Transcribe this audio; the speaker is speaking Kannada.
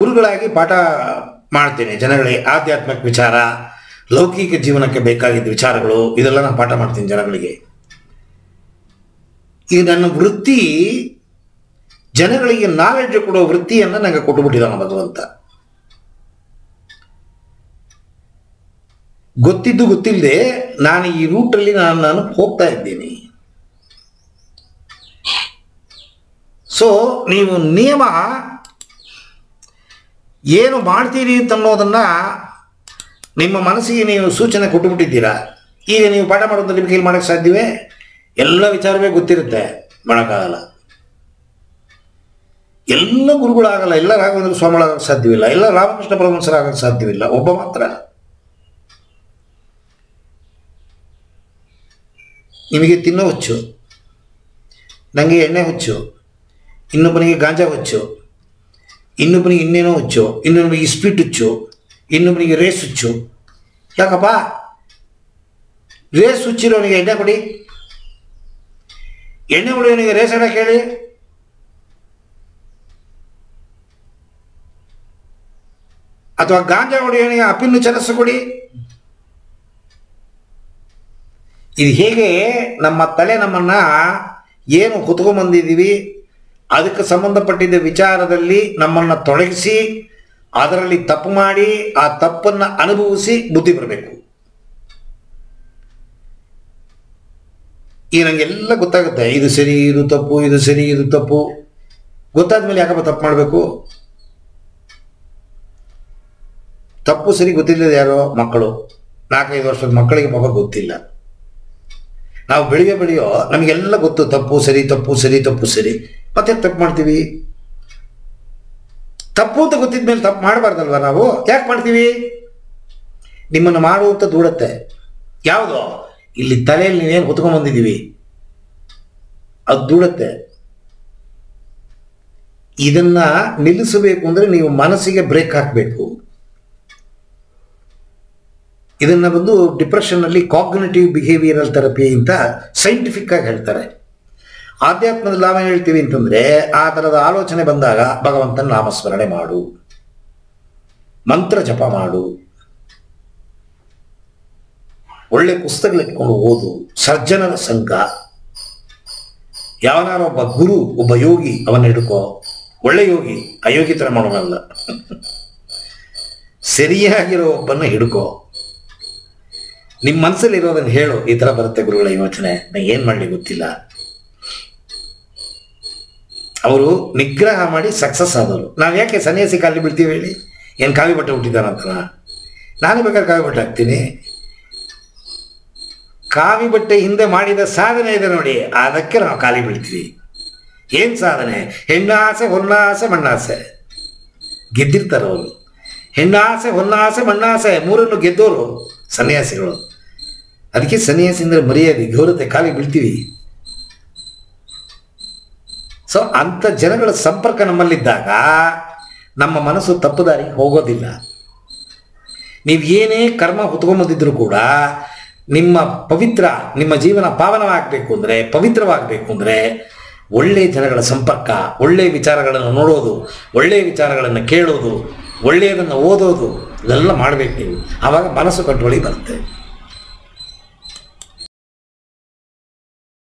ಗುರುಗಳಾಗಿ ಪಾಠ ಮಾಡ್ತೀನಿ ಜನಗಳಿಗೆ. ಆಧ್ಯಾತ್ಮಿಕ ವಿಚಾರ, ಲೌಕಿಕ ಜೀವನಕ್ಕೆ ಬೇಕಾಗಿದ್ದ ವಿಚಾರಗಳು, ಇದೆಲ್ಲ ನಾನು ಪಾಠ ಮಾಡ್ತೀನಿ ಜನಗಳಿಗೆ. ಈ ನನ್ನ ವೃತ್ತಿ ಜನಗಳಿಗೆ ನಾಲೆಡ್ಜ್ ಕೊಡೋ ವೃತ್ತಿಯನ್ನು ನನಗೆ ಕೊಟ್ಟುಬಿಟ್ಟಿದ್ದಾನೆ ಭಗವಂತ. ಗೊತ್ತಿದ್ದು ಗೊತ್ತಿಲ್ಲದೆ ನಾನು ಈ ರೂಟಲ್ಲಿ ನಾನು ಹೋಗ್ತಾ ಇದ್ದೀನಿ. ಸೊ ನೀವು ನಿಯಮ ಏನು ಮಾಡ್ತೀರಿ ಅಂತ ಅನ್ನೋದನ್ನು ನಿಮ್ಮ ಮನಸ್ಸಿಗೆ ನೀವು ಸೂಚನೆ ಕೊಟ್ಟುಬಿಟ್ಟಿದ್ದೀರಾ. ಈಗ ನೀವು ಪಾಠ ಮಾಡೋದು ನಿಮ್ಮ ಕೈಲಿ ಮಾಡೋಕ್ಕೆ ಸಾಧ್ಯವೇ? ಎಲ್ಲ ವಿಚಾರವೇ ಗೊತ್ತಿರುತ್ತೆ, ಮಾಡೋಕ್ಕಾಗಲ್ಲ. ಎಲ್ಲ ಗುರುಗಳಾಗಲ್ಲ, ಎಲ್ಲ ರಾಘವೇಂದ್ರ ಸ್ವಾಮಿಗಳಾಗಕ್ಕೆ ಸಾಧ್ಯವಿಲ್ಲ, ಎಲ್ಲ ರಾಮಕೃಷ್ಣ ಪರಮಹಂಸರಾಗಕ್ಕೆ ಸಾಧ್ಯವಿಲ್ಲ, ಒಬ್ಬ ಮಾತ್ರ. ನಿಮಗೆ ತಿನ್ನೋ ಹುಚ್ಚು, ನನಗೆ ಎಣ್ಣೆ ಹುಚ್ಚು, ಇನ್ನೊಬ್ಬನಿಗೆ ಗಾಂಜಾ ಹುಚ್ಚು, ಇನ್ನೊಬ್ಬನಿಗೆ ಇನ್ನೇನೋ ಹುಚ್ಚು, ಇನ್ನೊಬ್ಬನಿಗೆ ಸ್ಪೀಟ್ ಹುಚ್ಚು, ಇನ್ನೊಬ್ಬನಿಗೆ ರೇಸ್ ಹುಚ್ಚು. ಯಾಕಪ್ಪ? ರೇಸ್ ಹುಚ್ಚಿರೋನಿಗೆ ಎಣ್ಣೆ ಕೊಡಿ, ಎಣ್ಣೆ ಹೊಡೆಯೋನಿಗೆ ರೇಸ್ ಆಡಕ್ಕೆ ಹೇಳಿ. ಅಥವಾ ಗಾಂಜಾ ಹೊಡೆಯೋನಿಗೆ ಅಪಿನ್ನು ಚರಸು ಕೊಡಿ. ಇದು ಹೇಗೆ ನಮ್ಮ ತಲೆ ನಮ್ಮನ್ನ ಏನು ಕುತ್ಕೊಂಡ್ಬಂದಿದ್ದೀವಿ ಅದಕ್ಕೆ ಸಂಬಂಧಪಟ್ಟಿದ್ದ ವಿಚಾರದಲ್ಲಿ ನಮ್ಮನ್ನು ತೊಡಗಿಸಿ ಅದರಲ್ಲಿ ತಪ್ಪು ಮಾಡಿ ಆ ತಪ್ಪನ್ನು ಅನುಭವಿಸಿ ಬುದ್ಧಿ ಬರಬೇಕು. ಈಗ ನನಗೆಲ್ಲ ಗೊತ್ತಾಗುತ್ತೆ, ಇದು ಸರಿ ಇದು ತಪ್ಪು, ಇದು ಸರಿ ಇದು ತಪ್ಪು. ಗೊತ್ತಾದ ಮೇಲೆ ಯಾಕಪ್ಪ ತಪ್ಪು ಮಾಡಬೇಕು? ತಪ್ಪು ಸರಿ ಗೊತ್ತಿಲ್ಲದ ಯಾರೋ ಮಕ್ಕಳು, 4-5 ವರ್ಷದ ಮಕ್ಕಳಿಗೆ ಪಾಪ ಗೊತ್ತಿಲ್ಲ. ನಾವು ಬೆಳೆಯೋ ನಮಗೆಲ್ಲ ಗೊತ್ತು, ತಪ್ಪು ಸರಿ ತಪ್ಪು ಸರಿ ತಪ್ಪು ಸರಿ. ಮತ್ತೆ ತಪ್ಪು ಮಾಡ್ತೀವಿ. ತಪ್ಪು ಅಂತ ಗೊತ್ತಿದ ಮೇಲೆ ತಪ್ಪು ಮಾಡಬಾರ್ದಲ್ವ ನಾವು? ಯಾಕೆ ಮಾಡ್ತೀವಿ? ನಿಮ್ಮನ್ನು ಮಾಡುವಂತ ದೂಡತ್ತೆ. ಯಾವುದೋ ಇಲ್ಲಿ ತಲೆಯಲ್ಲಿ ನೀವೇನು ಹೊತ್ಕೊಂಡ್ಬಂದಿದ್ದೀವಿ ಅದು ದೂಡತ್ತೆ. ಇದನ್ನ ನಿಲ್ಲಿಸಬೇಕು ಅಂದ್ರೆ ನೀವು ಮನಸ್ಸಿಗೆ ಬ್ರೇಕ್ ಹಾಕಬೇಕು. ಇದನ್ನ ಬಂದು ಡಿಪ್ರೆಷನ್ನಲ್ಲಿ ಕಾಗ್ನಿಟಿವ್ ಬಿಹೇವಿಯರಲ್ ಥೆರಪಿ ಅಂತ ಸೈಂಟಿಫಿಕ್ ಆಗಿ ಹೇಳ್ತಾರೆ. ಆಧ್ಯಾತ್ಮದಲ್ಲಿ ನಾವೇನು ಹೇಳ್ತೀವಿ ಅಂತಂದ್ರೆ, ಆ ಥರದ ಆಲೋಚನೆ ಬಂದಾಗ ಭಗವಂತನ ನಾಮಸ್ಮರಣೆ ಮಾಡು, ಮಂತ್ರ ಜಪ ಮಾಡು, ಒಳ್ಳೆ ಪುಸ್ತಕಗಳಿಟ್ಕೊಂಡು ಓದು, ಸರ್ಜನರ ಸಂಘ, ಯಾವನಾರ ಒಬ್ಬ ಗುರು, ಒಬ್ಬ ಯೋಗಿ ಅವನ್ನ ಹಿಡ್ಕೋ. ಒಳ್ಳೆ ಯೋಗಿ, ಅಯೋಗಿ ಥರ ಮಾಡೋನಲ್ಲ, ಸರಿಯಾಗಿರೋ ಒಬ್ಬನ್ನ ಹಿಡ್ಕೋ. ನಿಮ್ಮ ಮನಸ್ಸಲ್ಲಿ ಇರೋದನ್ನು ಹೇಳು, ಈ ಥರ ಬರುತ್ತೆ ಗುರುಗಳ ಯೋಚನೆ, ನಂಗೆ ಏನು ಮಾಡಲಿ ಗೊತ್ತಿಲ್ಲ. ಅವರು ನಿಗ್ರಹ ಮಾಡಿ ಸಕ್ಸಸ್ ಆದವರು. ನಾವು ಯಾಕೆ ಸನ್ಯಾಸಿ ಕಾಲಿ ಬಿಡ್ತೀವಿ ಹೇಳಿ? ಏನು ಕಾವಿ ಬಟ್ಟೆ ಹುಟ್ಟಿದ್ದಾನಂತ? ನಾನು ಬೇಕಾದ್ರೆ ಕಾವಿ ಬಟ್ಟೆ ಹಾಕ್ತೀನಿ. ಕಾವಿ ಬಟ್ಟೆ ಹಿಂದೆ ಮಾಡಿದ ಸಾಧನೆ ಇದೆ ನೋಡಿ, ಅದಕ್ಕೆ ನಾವು ಕಾಲಿ ಬಿಡ್ತೀವಿ. ಏನು ಸಾಧನೆ? ಹೆಣ್ಣಾಸೆ, ಹೊನ್ನಾಸೆ, ಮಣ್ಣಾಸೆ. ಗೆದ್ದಿರ್ತಾರೆ ಅವರು. ಹೆಣ್ಣಾಸೆ, ಹೊನ್ನಾಸೆ, ಮಣ್ಣಾಸೆ ಮೂರನ್ನು ಗೆದ್ದೋರು ಸನ್ಯಾಸಿಗಳು. ಅದಕ್ಕೆ ಸನ್ಯಾಸಿ ಅಂದರೆ ಮರ್ಯಾದೆ, ಗೌರತೆ, ಕಾಲಿ ಬೀಳ್ತೀವಿ. ಸೊ ಅಂಥ ಜನಗಳ ಸಂಪರ್ಕ ನಮ್ಮಲ್ಲಿದ್ದಾಗ ನಮ್ಮ ಮನಸ್ಸು ತಪ್ಪು ದಾರಿಗೆ ಹೋಗೋದಿಲ್ಲ. ನೀವು ಏನೇ ಕರ್ಮ ಹೊತ್ಕೊಂಬಂದಿದ್ರು ಕೂಡ ನಿಮ್ಮ ಜೀವನ ಪಾವನವಾಗಬೇಕು ಅಂದರೆ, ಪವಿತ್ರವಾಗಬೇಕು ಅಂದರೆ ಒಳ್ಳೆಯ ಜನಗಳ ಸಂಪರ್ಕ, ಒಳ್ಳೆಯ ವಿಚಾರಗಳನ್ನು ನೋಡೋದು, ಒಳ್ಳೆಯ ವಿಚಾರಗಳನ್ನು ಕೇಳೋದು, ಒಳ್ಳೆಯದನ್ನು ಓದೋದು, ಇದೆಲ್ಲ ಮಾಡಬೇಕು ನೀವು. ಆವಾಗ ಮನಸ್ಸು ಕಂಟ್ರೋಲಿಗೆ ಬರುತ್ತೆ.